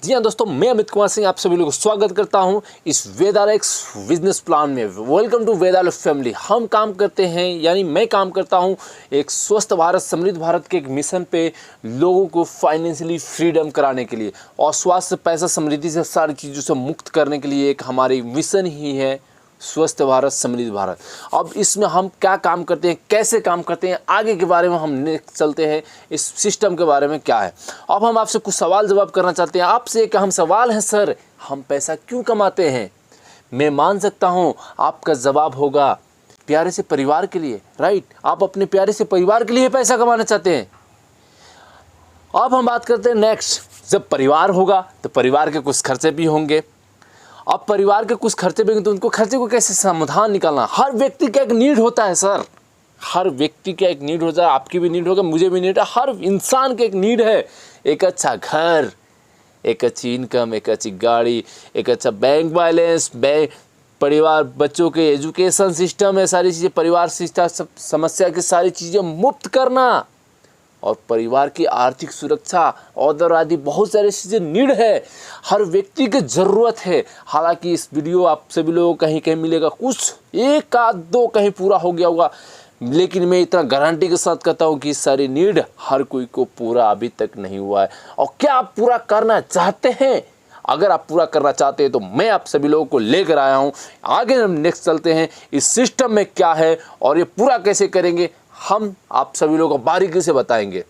जी हाँ दोस्तों, मैं अमित कुमार सिंह आप सभी लोगों को स्वागत करता हूं इस वेदालय बिजनेस प्लान में। Welcome to Vedalaya family. हम काम करते हैं, यानी मैं काम करता हूं एक स्वस्थ भारत समृद्ध भारत के एक मिशन पे, लोगों को फाइनेंशियली फ्रीडम कराने के लिए और स्वास्थ्य पैसा समृद्धि से सारी चीज़ों से मुक्त करने के लिए एक हमारी मिशन ही है स्वस्थ भारत समृद्ध भारत। अब इसमें हम क्या काम करते हैं, कैसे काम करते हैं, आगे के बारे में हम नेक्स्ट चलते हैं। इस सिस्टम के बारे में क्या है, अब हम आपसे कुछ सवाल जवाब करना चाहते हैं। आपसे एक अहम सवाल है, सर हम पैसा क्यों कमाते हैं? मैं मान सकता हूं आपका जवाब होगा प्यारे से परिवार के लिए, राइट। आप अपने प्यारे से परिवार के लिए पैसा कमाना चाहते हैं। अब हम बात करते हैं नेक्स्ट, जब परिवार होगा तो परिवार के कुछ खर्चे भी होंगे। अब परिवार के कुछ खर्चे भी, तो उनको खर्चे को कैसे समाधान निकालना। हर व्यक्ति का एक नीड होता है सर, हर व्यक्ति का एक नीड होता है। आपकी भी नीड होगा, मुझे भी नीड है, हर इंसान के एक नीड है। एक अच्छा घर, एक अच्छी इनकम, एक अच्छी गाड़ी, एक अच्छा बैंक बैलेंस, परिवार, बच्चों के एजुकेशन सिस्टम है, सारी चीज़ें, परिवार समस्या की सारी चीज़ें मुक्त करना और परिवार की आर्थिक सुरक्षा और आदि बहुत सारी चीज़ें नीड है, हर व्यक्ति की ज़रूरत है। हालांकि इस वीडियो आप सभी लोगों को कहीं कहीं मिलेगा, कुछ एक आध दो कहीं पूरा हो गया होगा, लेकिन मैं इतना गारंटी के साथ कहता हूँ कि सारी नीड हर कोई को पूरा अभी तक नहीं हुआ है। और क्या आप पूरा करना चाहते हैं? अगर आप पूरा करना चाहते हैं तो मैं आप सभी लोगों को लेकर आया हूँ। आगे हम नेक्स्ट चलते हैं, इस सिस्टम में क्या है और ये पूरा कैसे करेंगे, हम आप सभी लोगों को बारीकी से बताएंगे।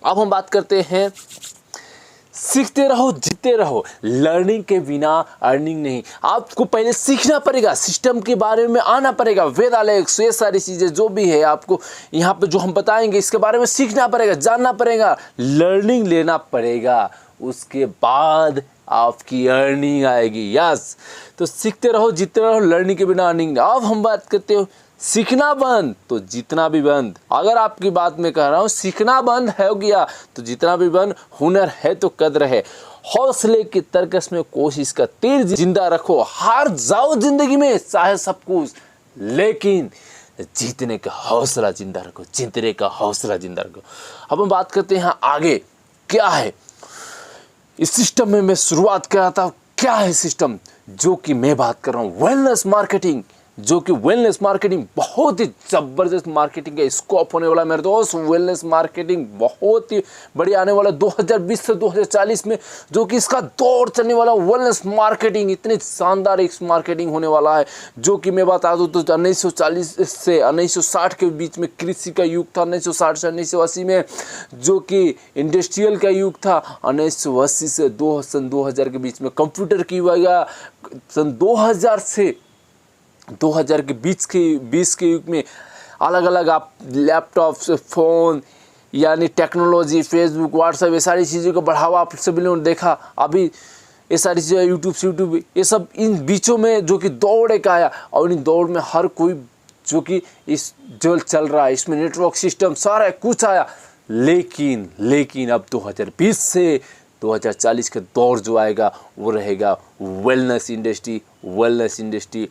अब हम बात करते हैं, सीखते रहो जीतते रहो, लर्निंग के बिना अर्निंग नहीं। आपको पहले सीखना पड़ेगा, सिस्टम के बारे में आना पड़ेगा। वेदालय ये सारी चीज़ें जो भी है आपको यहाँ पे जो हम बताएंगे, इसके बारे में सीखना पड़ेगा, जानना पड़ेगा, लर्निंग लेना पड़ेगा, उसके बाद आपकी अर्निंग आएगी। यस, तो सीखते रहो जीतते रहो, लर्निंग के बिना अर्निंग नहीं। अब हम बात करते हो, सीखना बंद तो जितना भी बंद। अगर आपकी बात में कह रहा हूँ, सीखना बंद हो गया तो जितना भी बंद। हुनर है तो कद्र है, हौसले की तरकस में कोशिश का तीर जिंदा रखो। हार जाओ जिंदगी में चाहे सब कुछ, लेकिन जीतने का हौसला जिंदा रखो, जीतने का हौसला जिंदा रखो। अब हम बात करते हैं आगे क्या है इस सिस्टम में। मैं शुरुआत कर रहा था, क्या है सिस्टम जो कि मैं बात कर रहा हूँ, वेलनेस मार्केटिंग। जो कि वेलनेस मार्केटिंग बहुत ही ज़बरदस्त मार्केटिंग का स्कोप होने वाला है मेरे दोस्त। वेलनेस मार्केटिंग बहुत ही बढ़िया आने वाला 2020 से 2040 में, जो कि इसका दौर चलने वाला वेलनेस मार्केटिंग। इतनी शानदार एक मार्केटिंग होने वाला है, जो कि मैं बता दूँ तो 1940 से 1960 के बीच में कृषि का युग था, 1960 से 1980 में जो कि इंडस्ट्रियल का युग था, 1980 से सन 2000 के बीच में कंप्यूटर की युग आया, सन 2000 से 2000 के बीच के युग में अलग अलग आप लैपटॉप से फ़ोन, यानी टेक्नोलॉजी, फेसबुक, व्हाट्सएप, ये सारी चीज़ों का बढ़ावा आप सभी लोगों ने देखा। अभी ये सारी चीज़ें यूट्यूब, ये सब इन बीचों में जो कि दौड़ एक आया, और इन दौड़ में हर कोई जो कि इस जो चल रहा है, इसमें नेटवर्क सिस्टम सारा कुछ आया। लेकिन अब 2020 से 2040 का दौर जो आएगा वो रहेगा वेलनेस इंडस्ट्री। वेलनेस इंडस्ट्री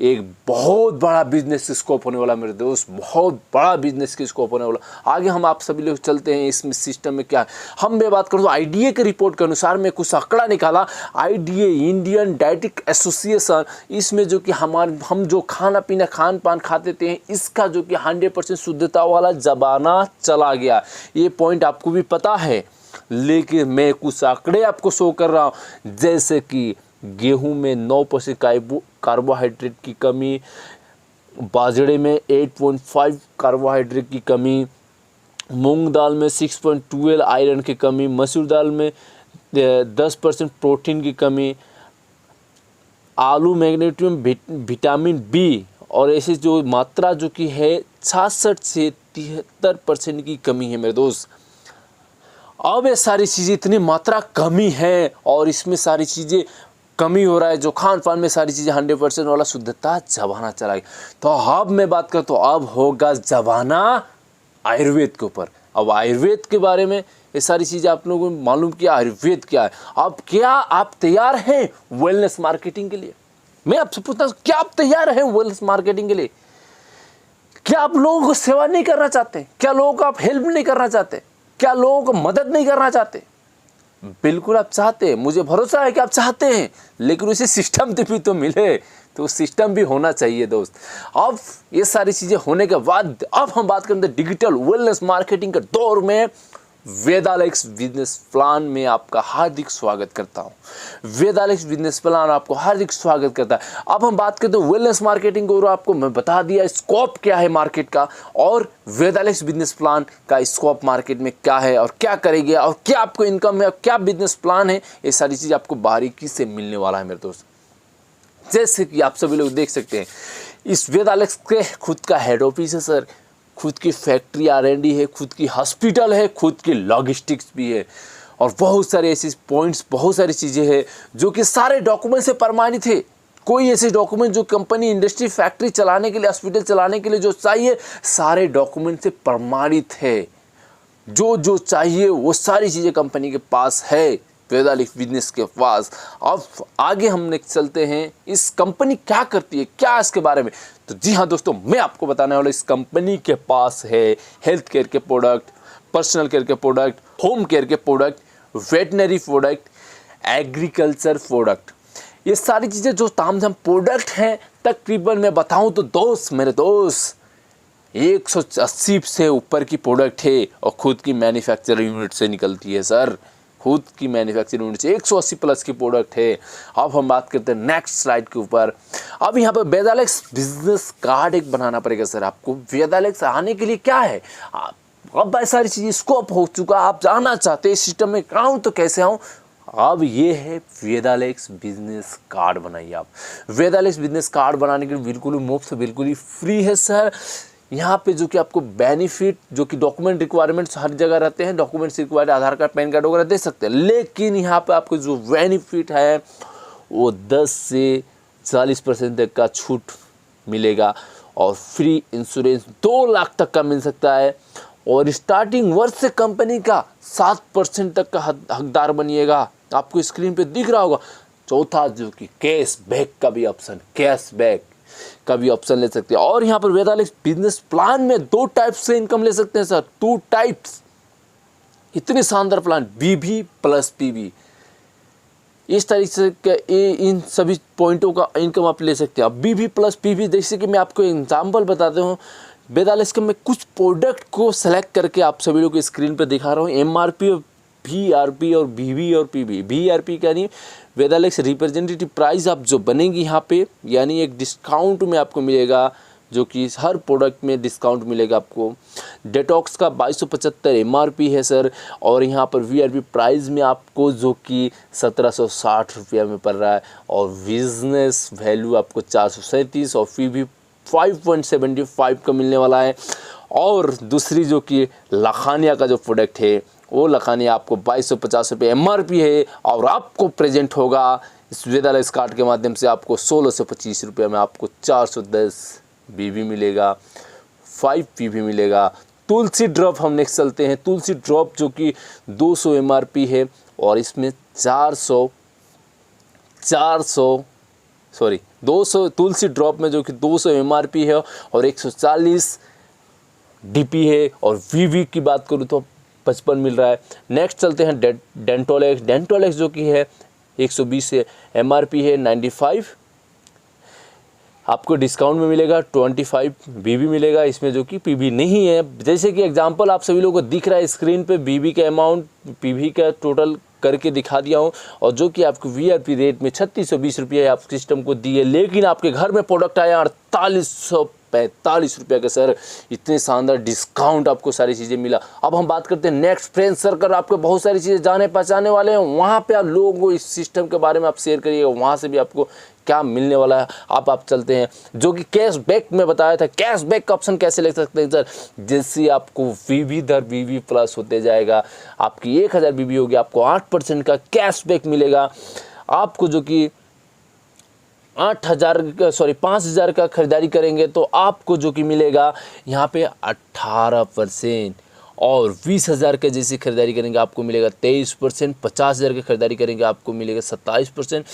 एक बहुत बड़ा बिजनेस स्कोप होने वाला मेरे दोस्त, बहुत बड़ा बिजनेस की स्कोप होने वाला। आगे हम आप सभी लोग चलते हैं इसमें सिस्टम में क्या है। हम मैं बात करूँ तो आईडीए की रिपोर्ट के अनुसार मैं कुछ आंकड़ा निकाला। आईडीए, इंडियन डाइटिक एसोसिएशन, इसमें जो कि हम जो खाना पीना खान पान खाते थे, इसका जो कि 100% शुद्धता वाला ज़माना चला गया। ये पॉइंट आपको भी पता है, लेकिन मैं कुछ आंकड़े आपको शो कर रहा हूँ। जैसे कि गेहूं में 9% कार्बोहाइड्रेट की कमी, बाजरे में 8.5 कार्बोहाइड्रेट की कमी, मूंग दाल में 6.12 आयरन की कमी, मसूर दाल में 10% प्रोटीन की कमी, आलू मैग्नीशियम, विटामिन बी और ऐसी जो मात्रा जो कि है 66 से 73% की कमी है मेरे दोस्त। अब ये सारी चीज़ें इतनी मात्रा कमी है और इसमें सारी चीज़ें कमी हो रहा है, जो खान पान में सारी चीज़ें 100% वाला शुद्धता जमाना चला गया। तो अब मैं बात करता हूँ, अब होगा जमाना आयुर्वेद के ऊपर। अब आयुर्वेद के बारे में ये सारी चीज़ें आप लोगों को मालूम किया, आयुर्वेद क्या है। अब क्या आप तैयार हैं वेलनेस मार्केटिंग के लिए? मैं आपसे पूछता हूँ, क्या आप तैयार हैं वेलनेस मार्केटिंग के लिए? क्या आप लोगों को सेवा नहीं करना चाहते? क्या लोगों को आप हेल्प नहीं करना चाहते? क्या लोगों को मदद नहीं करना चाहते? बिल्कुल आप चाहते हैं, मुझे भरोसा है कि आप चाहते हैं, लेकिन उसे सिस्टम भी तो मिले, तो सिस्टम भी होना चाहिए दोस्त। अब ये सारी चीज़ें होने के बाद अब हम बात करें डिजिटल वेलनेस मार्केटिंग के दौर में वेदालेक्स बिजनेस प्लान में आपका हार्दिक स्वागत करता हूँ। वेदालेक्स बिजनेस प्लान आपको हार्दिक स्वागत करता है। अब हम बात करते हैं वेलनेस मार्केटिंग और आपको मैं बता दिया स्कोप क्या है मार्केट का, और वेदालेक्स बिजनेस प्लान का स्कोप मार्केट में क्या है और क्या करेंगे और क्या आपको इनकम है और क्या बिजनेस प्लान है, ये सारी चीज़ आपको बारीकी से मिलने वाला है मेरे दोस्त। जैसे कि आप सभी लोग देख सकते हैं, इस वेदालेक्स के खुद का हेड ऑफिस है सर, खुद की फैक्ट्री R&D है, खुद की हॉस्पिटल है, खुद की लॉजिस्टिक्स भी है, और बहुत सारे ऐसे पॉइंट्स, बहुत सारी चीज़ें हैं जो कि सारे डॉक्यूमेंट से प्रमाणित है। कोई ऐसे डॉक्यूमेंट जो कंपनी, इंडस्ट्री, फैक्ट्री चलाने के लिए, हॉस्पिटल चलाने के लिए जो चाहिए, सारे डॉक्यूमेंट से प्रमाणित है। जो चाहिए वो सारी चीज़ें कंपनी के पास है, वेदालेक्स बिजनेस के पास। अब आगे हम चलते हैं, इस कंपनी क्या करती है, क्या इसके बारे में। तो जी हाँ दोस्तों, मैं आपको बताने वाला, इस कंपनी के पास है हेल्थ केयर के प्रोडक्ट, पर्सनल केयर के प्रोडक्ट, होम केयर के product, veterinary product, agriculture product. ये सारी चीज़ें जो तामझाम प्रोडक्ट हैं, तकरीबन मैं बताऊं तो दोस्त, मेरे दोस्त 180 से ऊपर की प्रोडक्ट है, और खुद की मैन्युफैक्चरिंग यूनिट से निकलती है सर, खुद की मैन्युफैक्चरिंग यूनिट से 180 प्लस की प्रोडक्ट है। अब हम बात करते हैं नेक्स्ट स्लाइड के ऊपर। अब यहाँ पर वेदालेक्स बिजनेस कार्ड एक बनाना पड़ेगा सर आपको। वेदालेक्स आने के लिए क्या है, अब सारी चीज़ें स्कोप हो चुका, आप जानना चाहते हैं सिस्टम में आऊँ तो कैसे आऊँ। अब ये है वेदालेक्स बिजनेस कार्ड बनाइए आप। वेदालेक्स बिजनेस कार्ड बनाने के लिए बिल्कुल ही मुफ्त, बिल्कुल ही फ्री है सर। यहाँ पे जो कि आपको बेनिफिट, जो कि डॉक्यूमेंट रिक्वायरमेंट्स हर जगह रहते हैं, डॉक्यूमेंट्स रिक्वायर्ड आधार कार्ड, पैन कार्ड वगैरह दे सकते हैं, लेकिन यहाँ पे आपको जो बेनिफिट है वो 10 से 40% तक का छूट मिलेगा, और फ्री इंश्योरेंस 2 लाख तक का मिल सकता है, और स्टार्टिंग वर्ष से कंपनी का 7% तक का हकदार बनिएगा। आपको स्क्रीन पे दिख रहा होगा। चौथा जो कि कैशबैक का भी ऑप्शन, कैशबैक का भी ऑप्शन ले सकते हैं। और यहाँ पर वेदालेक्स बिजनेस प्लान में 2 टाइप से इनकम ले सकते हैं सर, 2 टाइप्स। इतने शानदार प्लान, BB प्लस PB, इस तरीके से इन सभी पॉइंटों का इनकम आप ले सकते हैं। अब BB प्लस PB, जैसे कि मैं आपको एग्जाम्पल बताता हूँ, वेदालेक्स के मैं कुछ प्रोडक्ट को सेलेक्ट करके आप सभी लोगों को स्क्रीन पर दिखा रहा हूँ। MRP और VRP और BB और PB। VRP क्या नहीं, वेदालेक्स रिप्रेजेंटेटिव प्राइस आप जो बनेगी यहाँ पे, यानी एक डिस्काउंट में आपको मिलेगा, जो कि हर प्रोडक्ट में डिस्काउंट मिलेगा आपको। डेटॉक्स का 2275 MRP है सर, और यहाँ पर VRP प्राइस में आपको जो कि 1760 रुपया में पड़ रहा है, और बिजनेस वैल्यू आपको 437 और PB 5.75 का मिलने वाला है। और दूसरी जो कि लखानिया का जो प्रोडक्ट है, वो लखानिया आपको 2250 रुपये MRP है, और आपको प्रेजेंट होगा इस वेदालेक्स कार्ड के माध्यम से आपको 16 से 25 रुपये में आपको 410 BB मिलेगा, 5 PB मिलेगा। तुलसी ड्रॉप हम नेक्स्ट चलते हैं। तुलसी ड्रॉप जो कि 200 MRP है, और इसमें 200 तुलसी ड्रॉप में जो कि 200 MRP है और 140 DP है, और VB की बात करूँ तो 55 मिल रहा है। नेक्स्ट चलते हैं डेंटोलेक्स। डेंटोलेक्स जो कि है 120 से MRP है, 95 आपको डिस्काउंट में मिलेगा, 25 BB मिलेगा, इसमें जो कि PB नहीं है। जैसे कि एग्जांपल आप सभी लोगों को दिख रहा है स्क्रीन पे, BB का अमाउंट PB का टोटल करके दिखा दिया हूँ, और जो कि आपको VRP रेट में 3620 रुपये आप सिस्टम को दिए, लेकिन आपके घर में प्रोडक्ट आया 4845 रुपये का सर। इतने शानदार डिस्काउंट आपको सारी चीज़ें मिला। अब हम बात करते हैं नेक्स्ट फ्रेंड सर्कल। आपको बहुत सारी चीज़ें जाने पहचाने वाले हैं, वहाँ पे आप लोगों को इस सिस्टम के बारे में आप शेयर करिएगा, वहाँ से भी आपको क्या मिलने वाला है। आप चलते हैं, जो कि कैशबैक में बताया था, कैशबैक का ऑप्शन कैसे ले सकते हैं सर। जैसे आपको VB दर BB प्लस होते जाएगा, आपकी 1000 BB होगी, आपको 8% का कैशबैक मिलेगा। आपको जो कि 5,000 का खरीदारी करेंगे तो आपको जो कि मिलेगा यहाँ पे 18%, और 20,000 के जैसी खरीदारी करेंगे आपको मिलेगा 23%, 50,000 की खरीदारी करेंगे आपको मिलेगा 27%,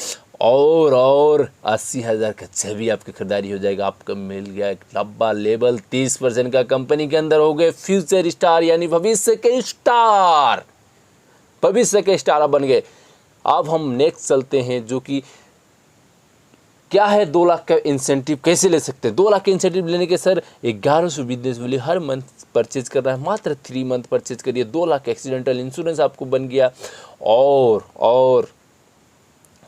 और 80,000 का जब भी आपकी खरीदारी हो जाएगा आपको मिल गया एक लंबा लेबल 30% का। कंपनी के अंदर हो गए फ्यूचर स्टार, यानी भविष्य के स्टार। भविष्य के स्टार बन गए। अब हम नेक्स्ट चलते हैं, जो कि क्या है 2 लाख का इंसेंटिव कैसे ले सकते हैं। 2 लाख के इंसेंटिव लेने के सर 1100 बिजनेस वैल्यू हर मंथ परचेज कर रहा है, मात्र 3 मंथ परचेज करिए, 2 लाख एक्सीडेंटल इंश्योरेंस आपको बन गया। और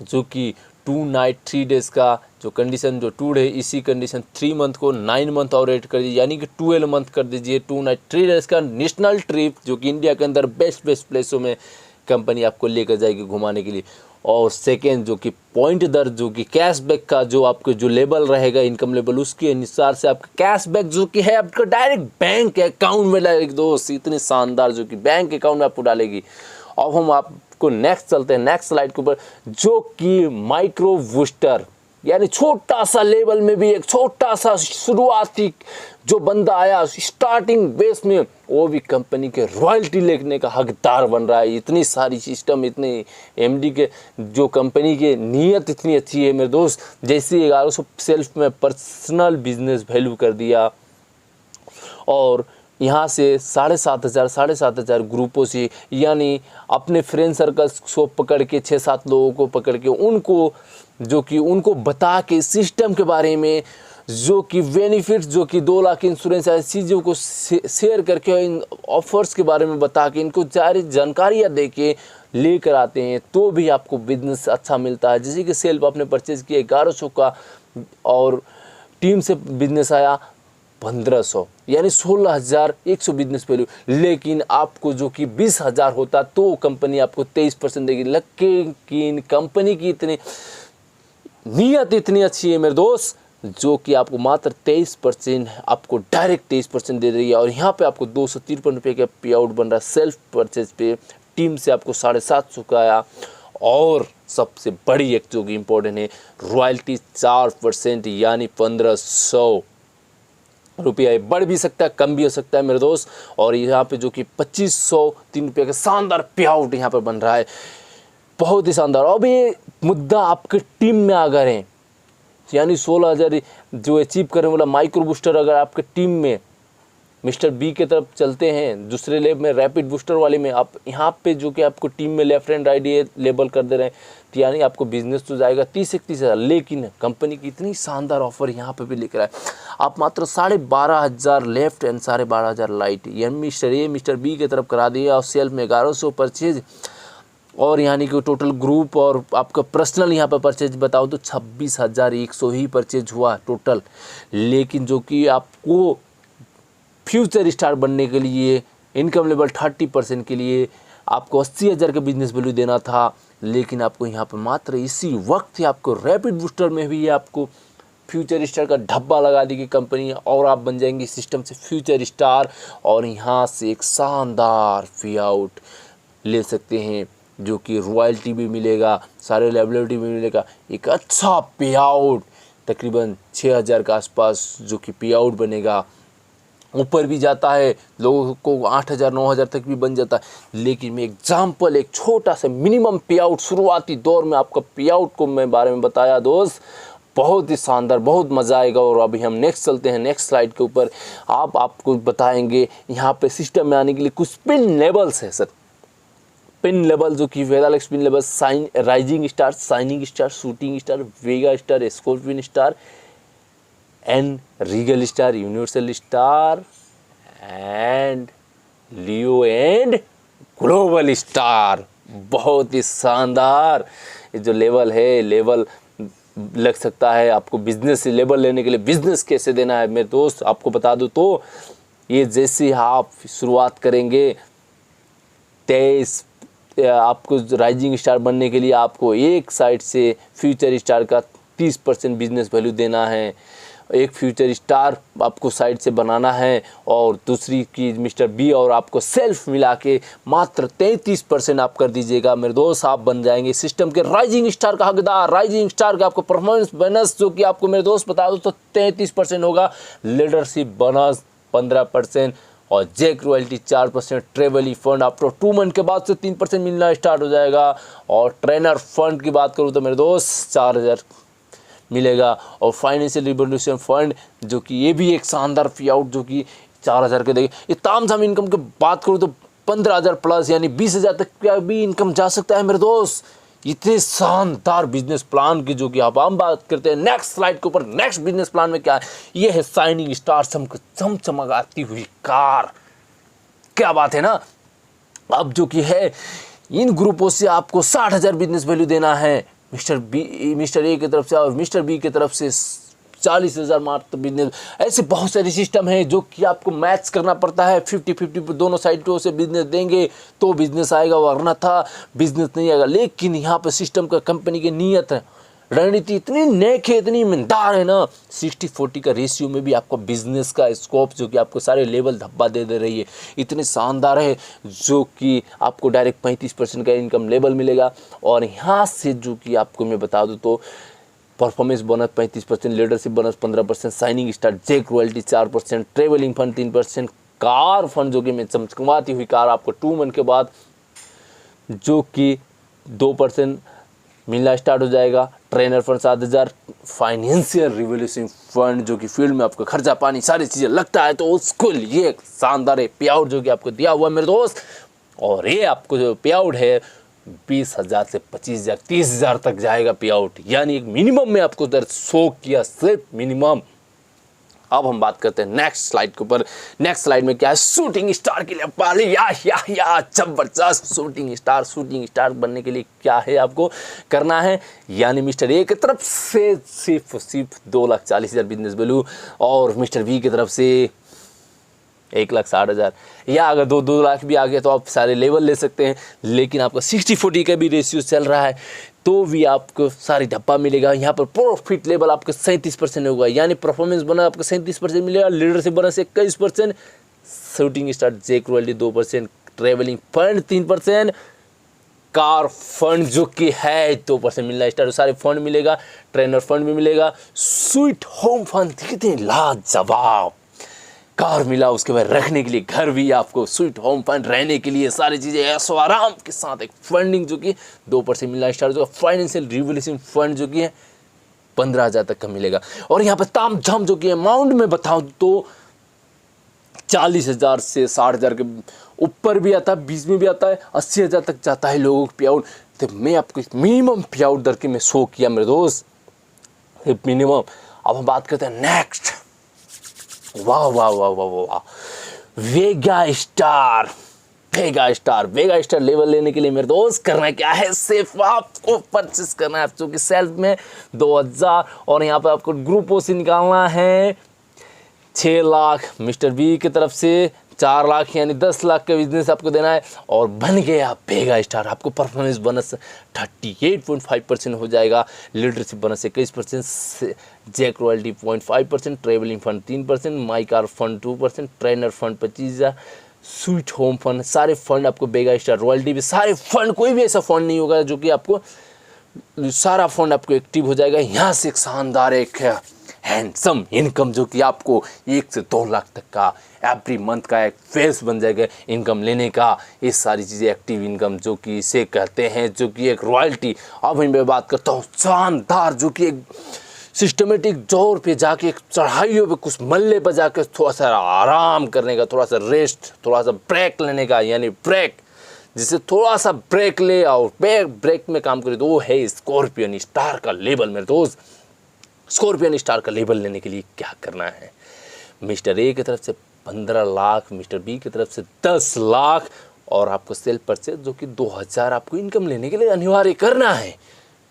जो कि 2 नाइट 3 डेज़ का जो कंडीशन जो टूर है, इसी कंडीशन 3 मंथ को 9 मंथ और ऐड कर दीजिए, यानी कि 12 मंथ कर दीजिए। 2 नाइट 3 डेज़ का नेशनल ट्रिप, जो कि इंडिया के अंदर बेस्ट प्लेसों में कंपनी आपको लेकर जाएगी घुमाने के लिए। और सेकेंड, जो कि पॉइंट दर, जो कि कैशबैक का जो आपको जो लेवल रहेगा, इनकम लेवल, उसके अनुसार से आपका कैशबैक जो कि है आपका डायरेक्ट बैंक अकाउंट में डालेगी दोस्त। इतनी शानदार जो कि बैंक अकाउंट में आपको डालेगी। अब हम आपको नेक्स्ट चलते हैं, नेक्स्ट स्लाइड के ऊपर, जो कि माइक्रो बूस्टर, यानी छोटा सा लेवल में भी एक छोटा सा शुरुआती जो बंदा आया स्टार्टिंग बेस में, वो भी कंपनी के रॉयल्टी लेने का हकदार बन रहा है। इतनी सारी सिस्टम, इतने एमडी के जो कंपनी की नीयत इतनी अच्छी है मेरे दोस्त। जैसे 1100 सेल्फ में पर्सनल बिजनेस वैल्यू कर दिया, और यहाँ से 7,500 ग्रुपों से, यानी अपने फ्रेंड सर्कल्स को पकड़ के 6-7 लोगों को पकड़ के उनको जो कि उनको बता के सिस्टम के बारे में, जो कि बेनिफिट्स, जो कि 2 लाख इंश्योरेंस, ऐसी चीज़ों को शेयर करके, इन ऑफर्स के बारे में बता के, इनको सारी जानकारियाँ दे के लेकर आते हैं, तो भी आपको बिजनेस अच्छा मिलता है। जैसे कि सेल्फ आपने परचेज किया 1100 का, और टीम से बिजनेस आया 1500, यानी 16,100 बिजनेस वैल्यू, लेकिन आपको जो कि 20,000 होता तो कंपनी आपको 23% देगी। लेकिन कंपनी की इतनी नीयत इतनी अच्छी है मेरे दोस्त, जो कि आपको मात्र 23% आपको डायरेक्ट 23% दे रही है। और यहाँ पे आपको 253 रुपये का पे आउट बन रहा है सेल्फ परचेज पे। टीम से आपको 750 का आया, और सबसे बड़ी एक जो कि इम्पोर्टेंट है, रॉयल्टी 4%, यानी 1500 रुपया। बढ़ भी सकता है, कम भी हो सकता है मेरे दोस्त। और यहाँ पे जो कि 2503 रुपये का शानदार पे आउट यहाँ पर बन रहा है, बहुत ही शानदार। अब ये मुद्दा आपके टीम में अगर है, यानी 16,000 जो अचीव करने वाला माइक्रो बूस्टर अगर आपके टीम में मिस्टर बी के तरफ चलते हैं, दूसरे लेब में रैपिड बूस्टर वाले में, आप यहाँ पे जो कि आपको टीम में लेफ्ट एंड राइट ये लेबल कर दे रहे हैं, तो यानी आपको बिजनेस तो जाएगा 30-31,000। लेकिन कंपनी की इतनी शानदार ऑफर यहाँ पे भी लेकर आए, आप मात्र 12,500 लेफ्ट एंड 12,500 राइट, यानी मिस्टर ए मिस्टर बी की तरफ करा दिया, और सेल्फ में 1100 परचेज, और यानी कि टोटल ग्रुप और आपका पर्सनल यहाँ पर परचेज बताओ तो 26,100 ही परचेज हुआ टोटल। लेकिन जो कि आपको फ्यूचर स्टार बनने के लिए इनकम लेवल 30% के लिए आपको 80,000 का बिजनेस वैल्यू देना था, लेकिन आपको यहाँ पर मात्र इसी वक्त ही आपको रैपिड बूस्टर में भी आपको फ्यूचर स्टार का ढब्बा लगा दी गई कंपनी, और आप बन जाएंगे सिस्टम से फ्यूचर स्टार, और यहाँ से एक शानदार पे आउट ले सकते हैं, जो कि रॉयल्टी भी मिलेगा, सारे लायबिलिटी भी मिलेगा, एक अच्छा पे आउट तकरीबन 6,000 के आसपास जो कि पे आउट बनेगा। ऊपर भी जाता है, लोगों को 8,000-9,000 तक भी बन जाता है। लेकिन मैं एग्जाम्पल एक छोटा सा मिनिमम पे आउट शुरुआती दौर में आपका पे आउट को मैं बारे में बताया दोस्त, बहुत ही शानदार, बहुत मज़ा आएगा। और अभी हम नेक्स्ट चलते हैं, नेक्स्ट स्लाइड के ऊपर आपको बताएंगे यहाँ पे सिस्टम में आने के लिए कुछ पिन लेवल्स है सर। पिन लेवल जो कि Vedalex pin level, rising star, shining star, shooting star, Vega star, scorpion star and regal star, universal star and Leo and global star. बहुत ही शानदार ये जो लेवल है, लेवल लग सकता है आपको बिजनेस से लेवल लेने के लिए। बिजनेस कैसे देना है मेरे दोस्त आपको बता दूं तो, ये जैसे आप शुरुआत करेंगे 23 आपको राइजिंग स्टार बनने के लिए आपको एक साइड से फ्यूचर स्टार का 30% बिजनेस वैल्यू देना है, एक फ्यूचर स्टार आपको साइड से बनाना है, और दूसरी की मिस्टर बी और आपको सेल्फ मिला के मात्र 33% आप कर दीजिएगा मेरे दोस्त। आप बन जाएंगे सिस्टम के राइजिंग स्टार का हकदार। राइजिंग स्टार का आपको परफॉर्मेंस बोनस जो कि आपको मेरे दोस्त बता दो तो 33% होगा, लीडरशिप बोनस 15%, और jack royalty 4%, travel fund after 2 month के बाद से 3% मिलना स्टार्ट हो जाएगा, और ट्रेनर फंड की बात करूँ तो मेरे दोस्त 4,000 मिलेगा, और फाइनेंशियल रिवोल्यूशन फंड जो कि ये भी एक शानदार पे आउट जो कि 4,000 के देगी। ये तामझाम इनकम की बात करूँ तो 15,000 प्लस यानी 20,000 तक का भी इनकम जा सकता है मेरे दोस्त। इतने शानदार बिजनेस प्लान की जो कि आप हम बात करते हैं नेक्स्ट स्लाइड के ऊपर। नेक्स्ट बिजनेस प्लान में क्या है, ये है शाइनिंग स्टार चमचमाती हुई कार। क्या बात है ना। अब जो कि है इन ग्रुपों से आपको 60,000 बिजनेस वैल्यू देना है मिस्टर ए की तरफ से, और मिस्टर बी की तरफ से 40,000 मात्र बिजनेस। ऐसे बहुत सारे सिस्टम है जो कि आपको मैच करना पड़ता है। 50-50 पर दोनों साइडों से बिजनेस देंगे तो बिजनेस आएगा, वरना था बिजनेस नहीं आएगा। लेकिन यहाँ पर सिस्टम का कंपनी की नीयत है, रणनीति इतनी नेक है, इतनी ईमानदार है ना। 60-40 का रेशियो में भी आपको बिजनेस का स्कोप जो कि आपको सारे लेवल धब्बा दे रही है, इतने शानदार है जो कि आपको डायरेक्ट 35% का इनकम लेवल मिलेगा। और यहाँ से जो कि आपको मैं बता दूँ तो performance bonus 35%, leadership bonus 15%, shining star jake royalty 4%, travelling fund 3%, car fund जो कि मैं चमचमाती हुई कार आपको 2 मंथ के बाद जो कि 2% मिलना स्टार्ट हो जाएगा। Trainer fund 7,000, financial revolution fund जो कि फील्ड में आपको खर्चा पानी सारी चीज़ें लगता है तो उसको लिए एक शानदार पे आउट जो कि आपको दिया हुआ है मेरे दोस्त। और ये आपको जो पे आउट है 20,000 से 25,000 30,000 तक जाएगा पे आउट, यानी एक मिनिमम में आपको दर 100 किया सिर्फ मिनिमम। अब हम बात करते हैं नेक्स्ट स्लाइड के ऊपर। नेक्स्ट स्लाइड में क्या है, शूटिंग स्टार के लिए पाले या जबरदस्त शूटिंग स्टार बनने के लिए क्या है आपको करना है, यानी मिस्टर ए की तरफ से सिर्फ 2,40,000 बिजनेस वैल्यू और मिस्टर बी की तरफ से 1,60,000, या अगर 2 लाख भी आ गया तो आप सारे लेवल ले सकते हैं। लेकिन आपका 60-40 का भी रेशियो चल रहा है तो भी आपको सारी धब्बा मिलेगा। यहाँ पर प्रॉफिट लेवल आपका 37% होगा, यानी परफॉर्मेंस बोनस आपको 37% मिलेगा, leadership bonus 21%, shooting star jake royalty 2%, travelling fund 3%, car fund जो कि है 2% मिलना स्टार्ट, सारे फंड मिलेगा, ट्रेनर फंड भी मिलेगा, स्वीट होम फंड कितने लाजवाब कार मिला, उसके बाद रखने के लिए घर भी आपको, स्वीट होम फंड रहने के लिए सारी चीज़ें ऐसो आराम के साथ, एक फंडिंग जो कि 2% मिलना स्टार्ट होगा, फाइनेंशियल रिवोल्यूशन फंड जो कि है 15,000 तक का मिलेगा। और यहाँ पर ताम झाम जो कि अमाउंट में बताऊँ तो 40,000 से 60,000 के ऊपर भी आता है, 20 में भी आता है, 80,000 तक जाता है लोगों को पे आउट। तो मैं आपको मिनिमम पे आउट दर के मैं शो किया मेरे दोस्त, मिनिमम। अब हम बात करते हैं नेक्स्ट, वाह वाह वाह वाह वाह, वेगा स्टार लेवल लेने के लिए मेरे दोस्त करना क्या है, सिर्फ आपको परचेस करना है, जो कि सेल्फ में 2,000 और यहाँ पे आपको ग्रुपों से निकालना है 6 लाख, मिस्टर बी की तरफ से 4 लाख यानी 10 लाख का बिजनेस आपको देना है और बन गया वेगा स्टार। आपको परफॉर्मेंस बोनस 38.5% हो जाएगा, leadership bonus 21%, Jake royalty 0.5%, travelling fund 3%, my car fund 2%, trainer fund 25,000, sweet home fund, सारे फंड आपको वेगा स्टार, रॉयल्टी भी सारे फंड, कोई भी ऐसा फंड नहीं होगा जो कि आपको सारा फंड आपको एक्टिव हो जाएगा। यहाँ से एक शानदार एक हैंडसम इनकम जो कि आपको 1 से 2 लाख तक का एवरी मंथ का एक फेस बन जाएगा इनकम लेने का। ये सारी चीज़ें एक्टिव इनकम जो कि इसे कहते हैं, जो कि एक रॉयल्टी। अब मैं बात करता हूँ शानदार जो कि एक सिस्टमेटिक जोर पे जाके चढ़ाइयों पे कुछ मल्ले पर जाकर थोड़ा सा आराम करने का, थोड़ा सा रेस्ट, थोड़ा सा ब्रेक लेने का, यानी ब्रेक जिसे थोड़ा सा ब्रेक ले और ब्रेक में काम करे, तो वो है स्कॉर्पियन स्टार का लेवल मेरे दोस्त। स्कॉर्पियन स्टार का लेवल लेने के लिए क्या करना है, मिस्टर ए की तरफ से 15 लाख, मिस्टर बी की तरफ से 10 लाख और आपको सेल्फ परचेज जो कि 2,000 आपको इनकम लेने के लिए अनिवार्य करना है।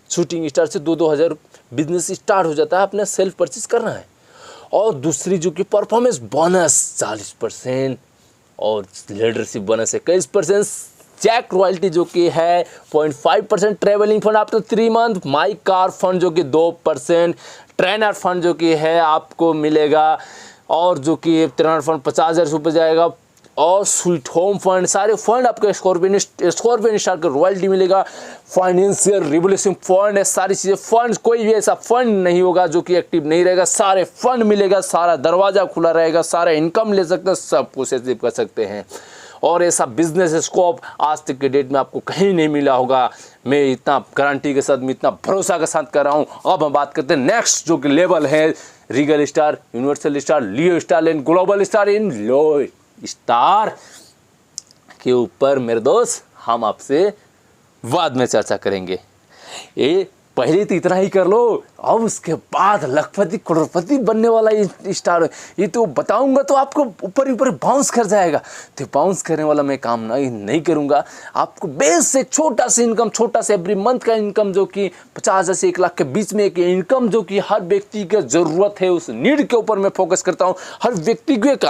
शूटिंग स्टार से 2,000 बिजनेस स्टार्ट हो जाता है, अपना सेल्फ परचेज करना है। और दूसरी जो कि परफॉर्मेंस बोनस 40% और लीडरशिप बोनस 21%, चेक रॉयल्टी जो कि है 0.5%, travelling fund after 3 month, my car fund जो कि 2%, ट्रेनर फंड जो कि है आपको मिलेगा और जो कि ट्रेनर फंड 50,000 से ऊपर जाएगा और स्वीट होम फंड, सारे फंड आपको स्कॉर्पियन स्टार का रॉयल्टी मिलेगा। फाइनेंशियल रिवोल्यूशन फंड है, सारी चीज़ें फंड, कोई भी ऐसा फंड नहीं होगा जो कि एक्टिव नहीं रहेगा, सारे फंड मिलेगा, सारा दरवाज़ा खुला रहेगा, सारा इनकम ले सकते हैं, सब कुछ अचीव कर सकते हैं। और ऐसा बिजनेस स्कोप आज तक के डेट में आपको कहीं नहीं मिला होगा, मैं इतना गारंटी के साथ, मैं इतना भरोसा के साथ कर रहा हूँ। अब हम बात करते हैं नेक्स्ट जो कि लेवल है, Regal star, universal star, Leo star and global star in low star. के ऊपर मेरे दोस्त हम आपसे बाद में चर्चा करेंगे। ये पहले तो इतना ही कर लो, अब उसके बाद लखपति करोड़पति बनने वाला ये स्टार है, ये तो बताऊंगा तो आपको ऊपर ऊपर बाउंस कर जाएगा। तो बाउंस करने वाला मैं काम नहीं करूंगा। आपको बेस से छोटा सा इनकम, छोटा सा एवरी मंथ का इनकम, जो कि 50,000 से 1 लाख के बीच में एक इनकम, जो कि हर व्यक्ति की ज़रूरत है, उस नीड के ऊपर मैं फोकस करता हूँ। हर व्यक्ति को एक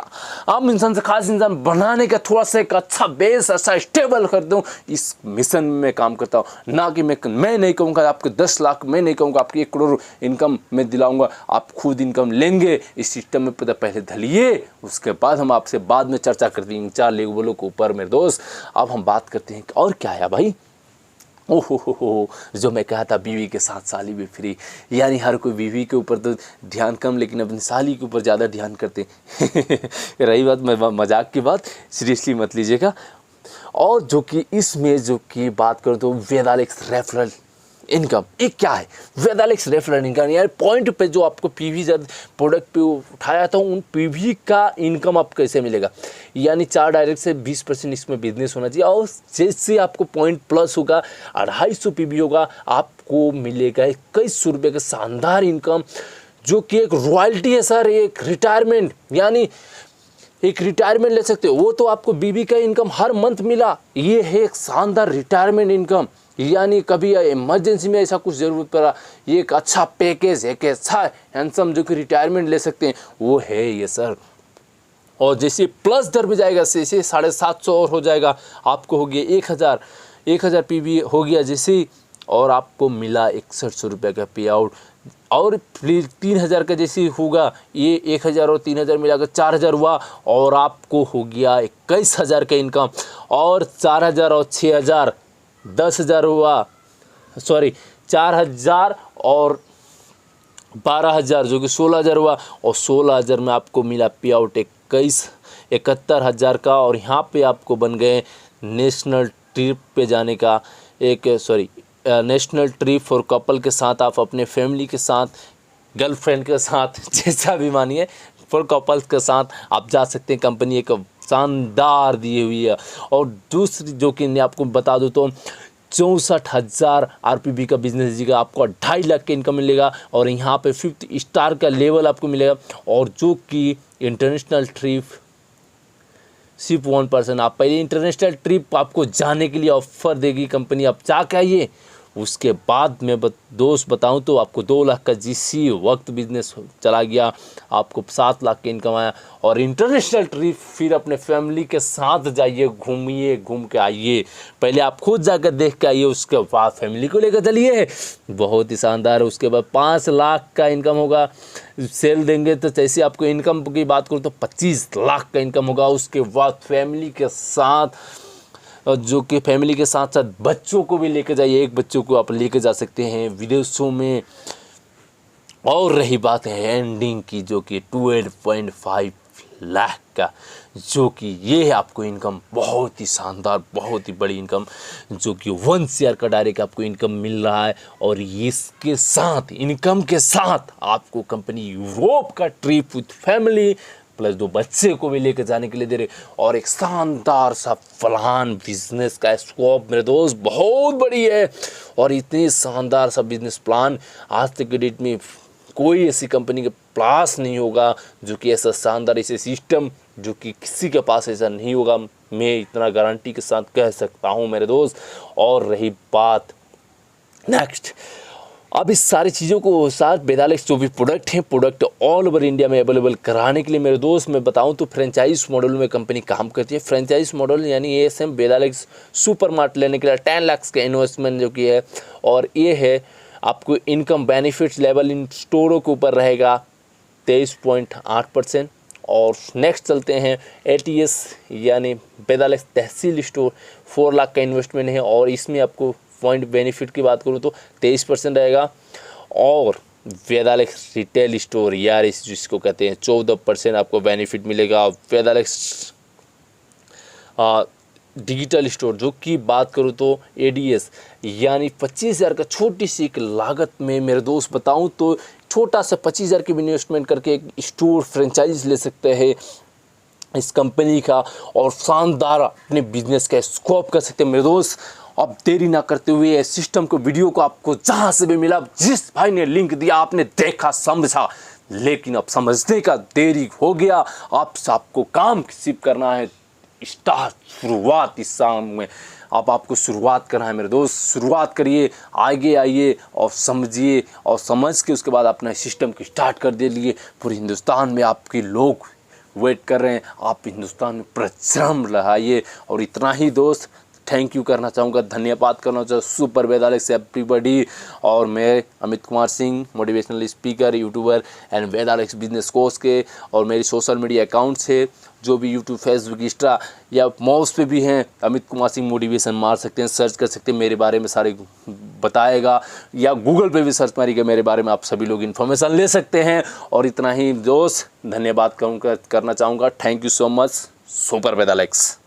आम इंसान से खास इंसान बनाने का थोड़ा सा एक अच्छा बेस, अच्छा स्टेबल कर दूँ, इस मिशन में मैं काम करता हूँ। ना कि मैं नहीं कहूँगा आपको 10 लाख, मैं नहीं कहूँगा आपकी 1 करोड़ इनकम मैं दिलाऊंगा, आप खुद इनकम लेंगे। इस सिस्टम में पहले ढलिए, उसके बाद हम आपसे बाद में चर्चा करते हैं 4 लेवलों के ऊपर मेरे दोस्त। अब हम बात करते हैं और क्या है भाई। ओहो, जो मैं कहा था बीवी के साथ साली भी फ्री, यानी हर कोई बीवी के ऊपर तो ध्यान कम, लेकिन अपनी साली के ऊपर ज़्यादा ध्यान करते रही बात, मैं मजाक की बात सीरियसली मत लीजिएगा। और जो कि इसमें जो कि बात करूँ तो वेदालेक्स रेफरल इनकम, एक क्या है वेदालेक्स रेफरल इनकम, यार पॉइंट पे जो आपको पीवी प्रोडक्ट पे उठाया था, उन पीवी का इनकम आपको कैसे मिलेगा। यानी 4 डायरेक्ट से 20% इसमें बिजनेस होना चाहिए, और जैसे आपको पॉइंट प्लस होगा, 250 पीवी होगा, आपको मिलेगा 2100 रुपये का शानदार इनकम, जो कि एक रॉयल्टी है सर, एक रिटायरमेंट, यानी एक रिटायरमेंट ले सकते हो। वो तो आपको बीवी का इनकम हर मंथ मिला, ये है एक शानदार रिटायरमेंट इनकम, यानी कभी इमरजेंसी में ऐसा कुछ ज़रूरत पड़ा, ये एक अच्छा पैकेज है, एक अच्छा हैंडसम जो कि रिटायरमेंट ले सकते हैं, वो है ये सर। और जैसे प्लस दर में जाएगा, जैसे 750 और हो जाएगा, आपको हो गया 1000 पीवी हो गया जैसे, और आपको मिला 6100 रुपये का पे आउट। और 3000 का जैसे होगा, ये 1000 और 3000 मिलाकर 4000 हुआ, और आपको हो गया 21000 का इनकम। और 4000 और 6000 10,000 हुआ, सॉरी 4000 और 12,000 जो कि 16,000 हुआ, और 16,000 में आपको मिला पे आउट 71,000 का। और यहाँ पे आपको बन गए नेशनल ट्रिप पे जाने का नेशनल ट्रिप फॉर कपल के साथ, आप अपने फैमिली के साथ, गर्लफ्रेंड के साथ, जैसा भी मानिए, फॉर कपल्स के साथ आप जा सकते हैं। कंपनी एक शानदार दी हुई है। और दूसरी जो कि मैं आपको बता दूं तो 64,000 आरपीबी का बिजनेस दीजिएगा, आपको 2.5 लाख का इनकम मिलेगा, और यहाँ पे 5th स्टार का लेवल आपको मिलेगा। और जो कि इंटरनेशनल ट्रिप सिर्फ 1%, आप पहले इंटरनेशनल ट्रिप आपको जाने के लिए ऑफर देगी कंपनी, आप जाके आइए। उसके बाद मैं दोस्त बताऊं तो आपको 2 लाख का जिसी वक्त बिजनेस चला गया, आपको 7 लाख का इनकम आया। और इंटरनेशनल ट्रिप फिर अपने फैमिली के साथ जाइए, घूमिए, घूम के आइए, पहले आप खुद जाकर देख के आइए, उसके बाद फैमिली को लेकर चलिए, बहुत ही शानदार है। उसके बाद 5 लाख का इनकम होगा, सेल देंगे तो जैसे आपको इनकम की बात करूँ तो 25 लाख का इनकम होगा। उसके बाद फैमिली के साथ, जो कि फैमिली के साथ साथ बच्चों को भी लेकर जाइए, एक बच्चों को आप लेकर जा सकते हैं विदेशों में। और रही बात है एंडिंग की, जो कि 12.5 लाख का, जो कि ये है आपको इनकम, बहुत ही शानदार, बहुत ही बड़ी इनकम, जो कि 1 शेयर का डायरेक्ट आपको इनकम मिल रहा है। और इसके साथ, इनकम के साथ, आपको कंपनी यूरोप का ट्रिप विथ फैमिली प्लस 2 बच्चे को भी लेकर जाने के लिए दे रहे, और एक शानदार सा प्लान, बिजनेस का स्कोप मेरे दोस्त बहुत बड़ी है। और इतनी शानदार सा बिजनेस प्लान आज तक के डेट में कोई ऐसी कंपनी के पास नहीं होगा, जो कि ऐसा शानदार, ऐसे सिस्टम जो कि किसी के पास ऐसा नहीं होगा, मैं इतना गारंटी के साथ कह सकता हूँ मेरे दोस्त। और रही बात नेक्स्ट, अब इस सारी चीज़ों को साथ वेदालेक्स जो भी प्रोडक्ट हैं, प्रोडक्ट ऑल ओवर इंडिया में अवेलेबल कराने के लिए मेरे दोस्त मैं बताऊं तो फ्रेंचाइज मॉडल में कंपनी काम करती है। फ्रेंचाइज मॉडल यानी ये सेम वेदालेक्स सुपर मार्ट लेने के लिए 10 लाख का इन्वेस्टमेंट जो कि है, और ये है आपको इनकम बेनिफिट्स लेवल इन स्टोरों के ऊपर रहेगा 23.8%। और नेक्स्ट चलते हैं ATS यानी वेदालेक्स तहसील स्टोर, 4 लाख का इन्वेस्टमेंट है, और इसमें आपको पॉइंट बेनिफिट की बात करूँ तो 23% रहेगा। और वेदालेक्स रिटेल स्टोर, यार इस जिसको कहते हैं, 14% आपको बेनिफिट मिलेगा। वेदालेक्स डिजिटल स्टोर जो कि बात करूँ तो ADS यानी 25,000 का छोटी सी एक लागत में मेरे दोस्त बताऊँ तो छोटा सा 25,000 की इन्वेस्टमेंट करके एक स्टोर फ्रेंचाइज ले सकते हैं। इस कंपनी का और शानदार अपने बिजनेस का स्कोप कर सकते हैं मेरे दोस्त। अब देरी ना करते हुए इस सिस्टम को, वीडियो को आपको जहाँ से भी मिला, जिस भाई ने लिंक दिया आपने देखा समझा, लेकिन अब समझने का देरी हो गया। आपको काम सिर्फ करना है, स्टार्ट, शुरुआत इस शाम में। अब आपको शुरुआत करना है मेरे दोस्त, शुरुआत करिए, आगे आइए और समझिए, और समझ के उसके बाद अपना सिस्टम को स्टार्ट कर दीजिए। पूरे हिंदुस्तान में आपके लोग वेट कर रहे हैं, आप हिंदुस्तान में परिश्रम लगाइए। और इतना ही दोस्त, थैंक यू करना चाहूँगा, धन्यवाद करना चाहूँगा सुपर वेदालेक्स से एवरीबॉडी। और मैं Amit Kumar Singh, motivational speaker, youtuber and वेदालेक्स बिजनेस कोच के, और मेरी सोशल मीडिया अकाउंट्स है जो भी यूट्यूब, फेसबुक, इंस्टा या माउस पे भी हैं, अमित कुमार सिंह मोटिवेशन मार सकते हैं, सर्च कर सकते हैं, मेरे बारे में सारे बताएगा, या गूगल पे भी सर्च मारिएगा, मेरे बारे में आप सभी लोग इन्फॉर्मेशन ले सकते हैं। और इतना ही दोस्त, धन्यवाद करना चाहूँगा, thank you so much, super वेदालेक्स।